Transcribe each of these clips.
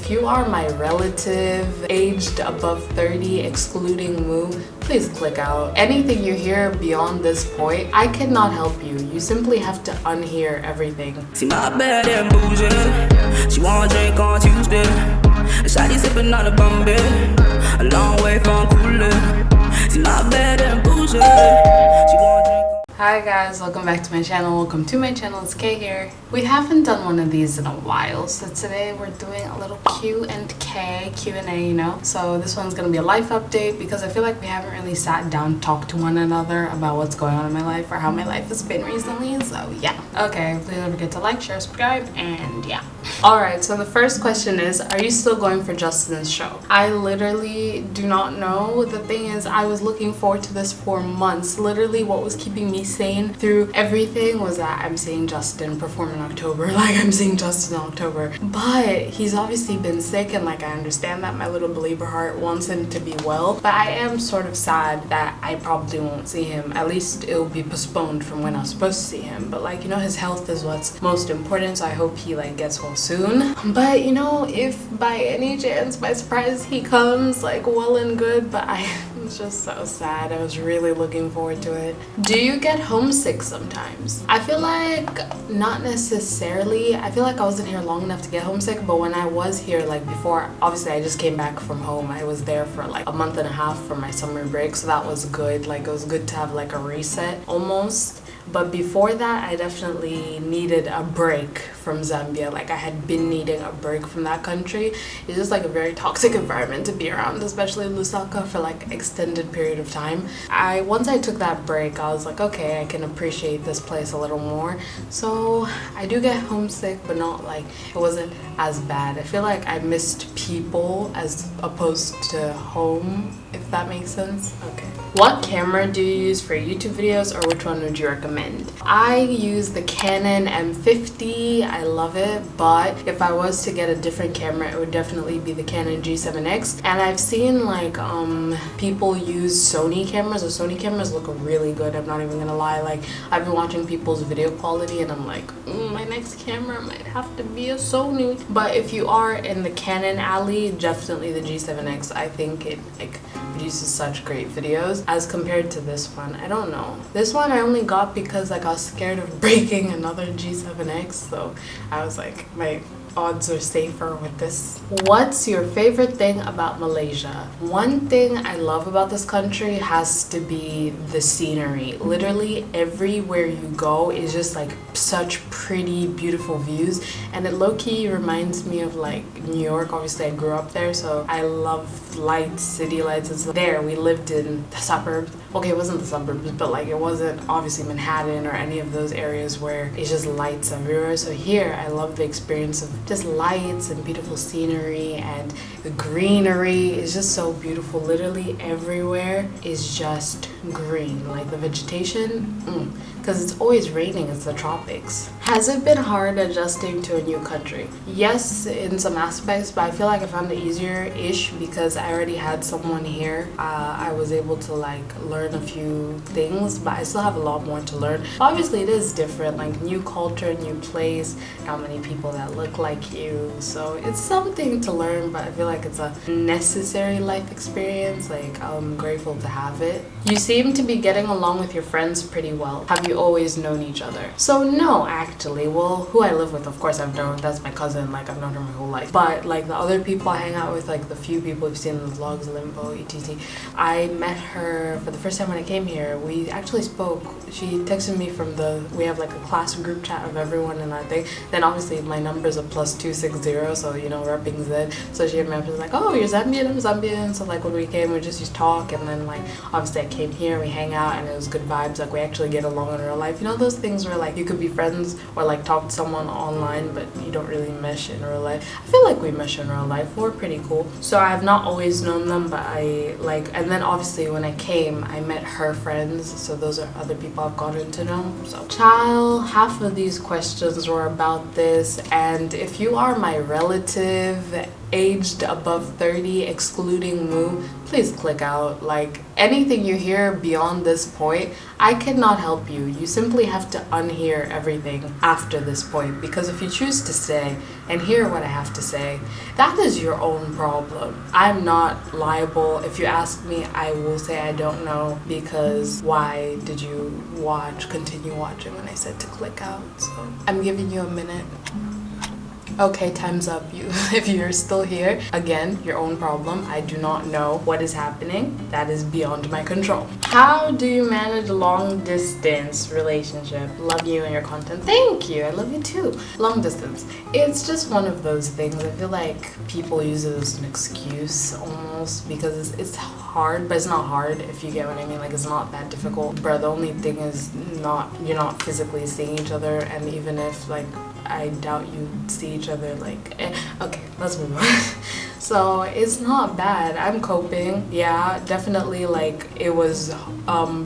If you are my relative aged above 30 excluding Moo, please click out. Anything you hear beyond this point, I cannot help you. You simply have to unhear everything. See my bed and bougie. She wanna drink on Tuesday. Shawty sipping on a Bombay. A long way from cooler. See my bed and bougie. She wanna drink. Hi guys, welcome back to my channel. Welcome to my channel. It's Kay here. We haven't done one of these in a while, so today we're doing a little Q&K, Q&A, you know. So this one's gonna be a life update because I feel like we haven't really sat down, talked to one another about what's going on in my life or how my life has been recently. So yeah. Okay, please don't forget to like, share, subscribe, and yeah. Alright, so the first question is, are you still going for Justin's show? I literally do not know. The thing is, I was looking forward to this for months. Literally what was keeping me sane through everything was that I'm seeing Justin perform in October. Like, I'm seeing Justin in October. But he's obviously been sick, and like I understand that my little believer heart wants him to be well. But I am sort of sad that I probably won't see him. At least it'll be postponed from when I was supposed to see him. But like, you know, his health is what's most important, so I hope he like gets well soon. But you know, if by any chance, by surprise, he comes, like, well and good. But it's just so sad. I was really looking forward to it. Do you get homesick sometimes? I feel like not necessarily. I feel like I wasn't here long enough to get homesick, but when I was here, like before, obviously I just came back from home. I was there for like a month and a half for my summer break, so that was good. Like, it was good to have like a reset almost. But before that, I definitely needed a break from Zambia. Like, I had been needing a break from that country. It's just like a very toxic environment to be around, especially Lusaka, for like extended period of time. Once I took that break, I was like, okay, I can appreciate this place a little more. So I do get homesick, but not like, it wasn't as bad. I feel like I missed people as opposed to home, if that makes sense. Okay. What camera do you use for YouTube videos, or which one would you recommend? I use the Canon M50. I love it, but if I was to get a different camera, it would definitely be the Canon G7X. And I've seen like people use Sony cameras. The Sony cameras look really good. I'm not even gonna lie. Like, I've been watching people's video quality and I'm like, my next camera might have to be a Sony. But if you are in the Canon alley, definitely the G7X. I think it like produces such great videos as compared to this one. I don't know. This one I only got because like I was scared of breaking another G7X, so I was like, my odds are safer with this. What's your favorite thing about Malaysia? One thing I love about this country has to be the scenery. Literally everywhere you go is just like such pretty, beautiful views, and it low-key reminds me of like New York. Obviously I grew up there, so I love lights, city lights. It's there. We lived in the suburbs. Okay, it wasn't the suburbs, but like it wasn't obviously Manhattan or any of those areas where it's just lights everywhere. So here I love the experience of just lights and beautiful scenery, and the greenery is just so beautiful. Literally everywhere is just green, like the vegetation, because it's always raining. It's the tropics. Has it been hard adjusting to a new country? Yes, in some aspects, but I feel like I found it easier-ish because I already had someone here. I was able to like learn a few things, but I still have a lot more to learn. Obviously it is different, like new culture, new place, how many people that look like you, so it's something to learn, but I feel like it's a necessary life experience. Like, I'm grateful to have it. You seem to be getting along with your friends pretty well. Have you always known each other? So no, actually. Well, who I live with, of course I've known. That's my cousin. Like, I've known her my whole life. But like the other people I hang out with, like the few people you've seen in the vlogs, Limbo, etc. I met her for the first time when I came here. We actually spoke. She texted me from we have like a class group chat of everyone and that thing. Then obviously my number's a +260, so you know, repping Z. So she was like, oh, you're Zambian? I'm Zambian. So like when we came, we just used to talk, and then like obviously I came here, we hang out, and it was good vibes. Like, we actually get along in real life. You know those things where like you could be friends or like talk to someone online, but you don't really mesh in real life. I feel like we mesh in real life. We're pretty cool. So I have not always known them, but I like, and then obviously when I came, I met her friends, so those are other people I've gotten to know. So child, half of these questions were about this, and if you are my relative aged above 30 excluding Moo, please click out. Like, anything you hear beyond this point, I cannot help you. You simply have to unhear everything after this point, because if you choose to stay and hear what I have to say, that is your own problem. I'm not liable. If you ask me, I will say I don't know, because why did you continue watching when I said to click out? So I'm giving you a minute. Okay, time's up. You, if you're still here, again, your own problem. I do not know what is happening. That is beyond my control. How do you manage long distance relationship? Love you and your content. Thank you. I love you too. Long distance. It's just one of those things. I feel like people use it as an excuse almost, because it's hard, but it's not hard, if you get what I mean. Like, it's not that difficult. But the only thing is you're not physically seeing each other, and even if like I doubt you see each other, like okay, let's move on. So it's not bad. I'm coping. Yeah, definitely. Like, it was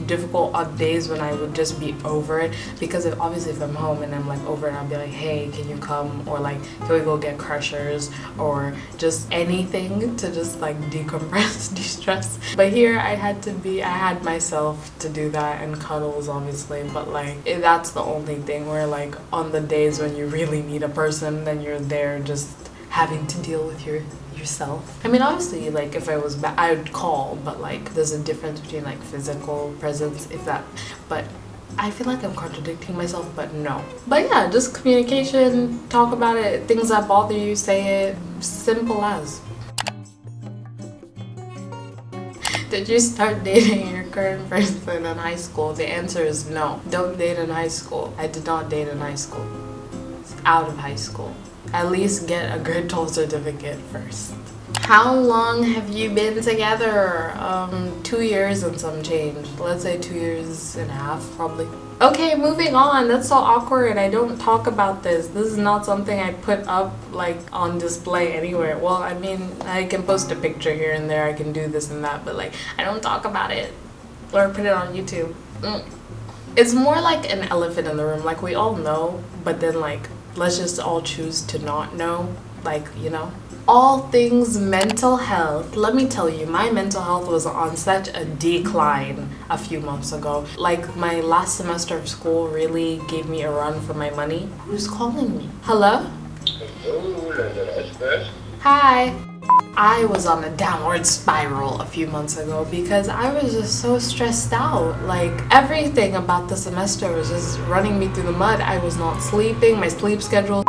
difficult on days when I would just be over it, because obviously if I'm home and I'm like over it, I'll be like, hey, can you come, or like, can we go get crushers, or just anything to just like decompress, de-stress. But here I had myself to do that, and cuddles obviously, but like that's the only thing where like on the days when you really need a person, then you're there just having to deal with yourself. I mean, obviously, like if I was bad, I would call, but like there's a difference between like physical presence, but I feel like I'm contradicting myself, but no. But yeah, just communication, talk about it, things that bother you, say it, simple as. Did you start dating your current person in high school? The answer is no. Don't date in high school. I did not date in high school. It's out of high school. At least get a grade 12 certificate first. How long have you been together? 2 years and some change. Let's say 2 years and a half, probably. Okay, moving on. That's so awkward. I don't talk about this. This is not something I put up like on display anywhere. Well, I mean, I can post a picture here and there. I can do this and that, but like I don't talk about it or put it on YouTube. It's more like an elephant in the room. Like, we all know, but then like let's just all choose to not know. Like, you know. All things mental health. Let me tell you, my mental health was on such a decline a few months ago. Like, my last semester of school really gave me a run for my money. Who's calling me? Hello? Hi. I was on a downward spiral a few months ago because I was just so stressed out. Like, everything about the semester was just running me through the mud. I was not sleeping. My sleep schedule,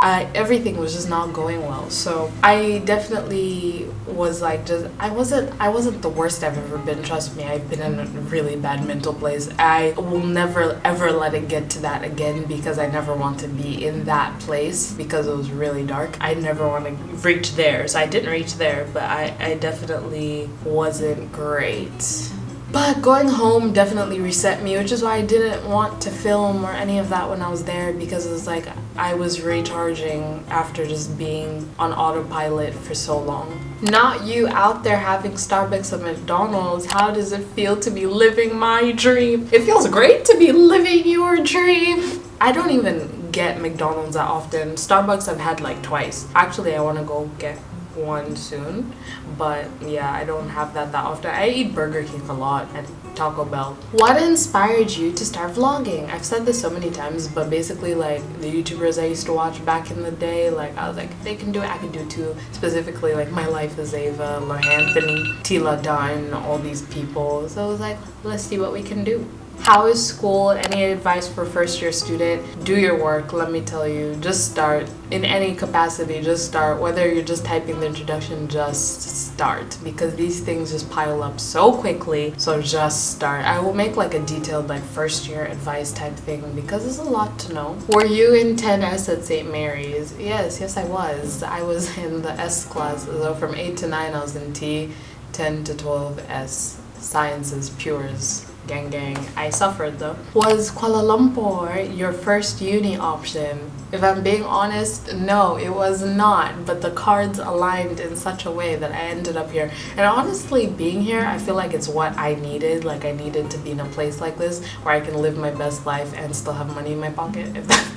everything was just not going well. So I definitely was like, I wasn't the worst I've ever been. Trust me, I've been in a really bad mental place. I will never ever let it get to that again, because I never want to be in that place, because it was really dark. I never want to reach there. So I didn't reach there, but I definitely wasn't great. But going home definitely reset me, which is why I didn't want to film or any of that when I was there, because it was like I was recharging after just being on autopilot for so long. Not you out there having Starbucks and McDonald's. How does it feel to be living my dream? It feels great to be living your dream. I don't even get McDonald's that often. Starbucks I've had like twice. Actually, I want to go get one soon, but yeah, I don't have that often. I eat Burger King a lot and Taco Bell. What inspired you to start vlogging? I've said this so many times, but basically like the YouTubers I used to watch back in the day, like I was like, if they can do it, I can do it too. Specifically like My Life is Ava, Anthony, Tila Dunn, all these people. So I was like, let's see what we can do. How is school? Any advice for first-year student? Do your work. Let me tell you, just start. In any capacity, just start. Whether you're just typing the introduction, just start, because these things just pile up so quickly. So just start. I will make like a detailed like first-year advice type thing, because there's a lot to know. Were you in 10S at St. Mary's? Yes I was. I was in the S class. So from 8 to 9 I was in T, 10 to 12 S. Sciences, pures. Gang. I suffered though. Was Kuala Lumpur your first uni option? If I'm being honest, no, it was not. But the cards aligned in such a way that I ended up here. And honestly, being here, I feel like it's what I needed. Like, I needed to be in a place like this where I can live my best life and still have money in my pocket. If that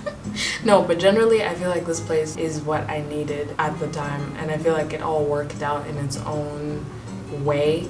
no, but generally, I feel like this place is what I needed at the time. And I feel like it all worked out in its own way.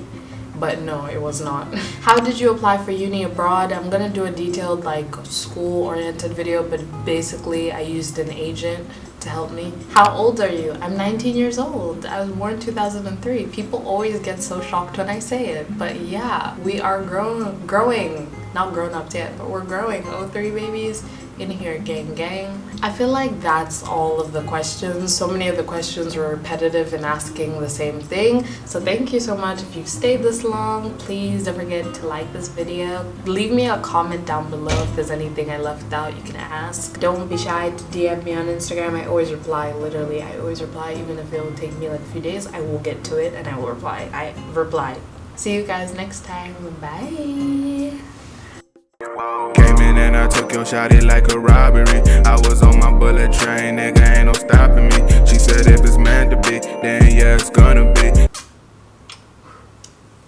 but no, it was not. How did you apply for uni abroad? I'm gonna do a detailed like school oriented video, but basically I used an agent to help me. How old are you? I'm 19 years old. I was born in 2003. People always get so shocked when I say it, but yeah, we are growing. Not grown up yet, but we're growing. 03 babies in here, gang. I feel like that's all of the questions. So many of the questions were repetitive and asking the same thing. So thank you so much. If you've stayed this long, please don't forget to like this video. Leave me a comment down below if there's anything I left out you can ask. Don't be shy to DM me on Instagram. I always reply. Literally, I always reply. Even if it will take me like a few days, I will get to it and I will reply. I reply. See you guys next time. Bye. Came in and I took your shawty like a robbery. I was on my bullet train, nigga, ain't no stopping me. She said if it's meant to be, then yeah, it's gonna be.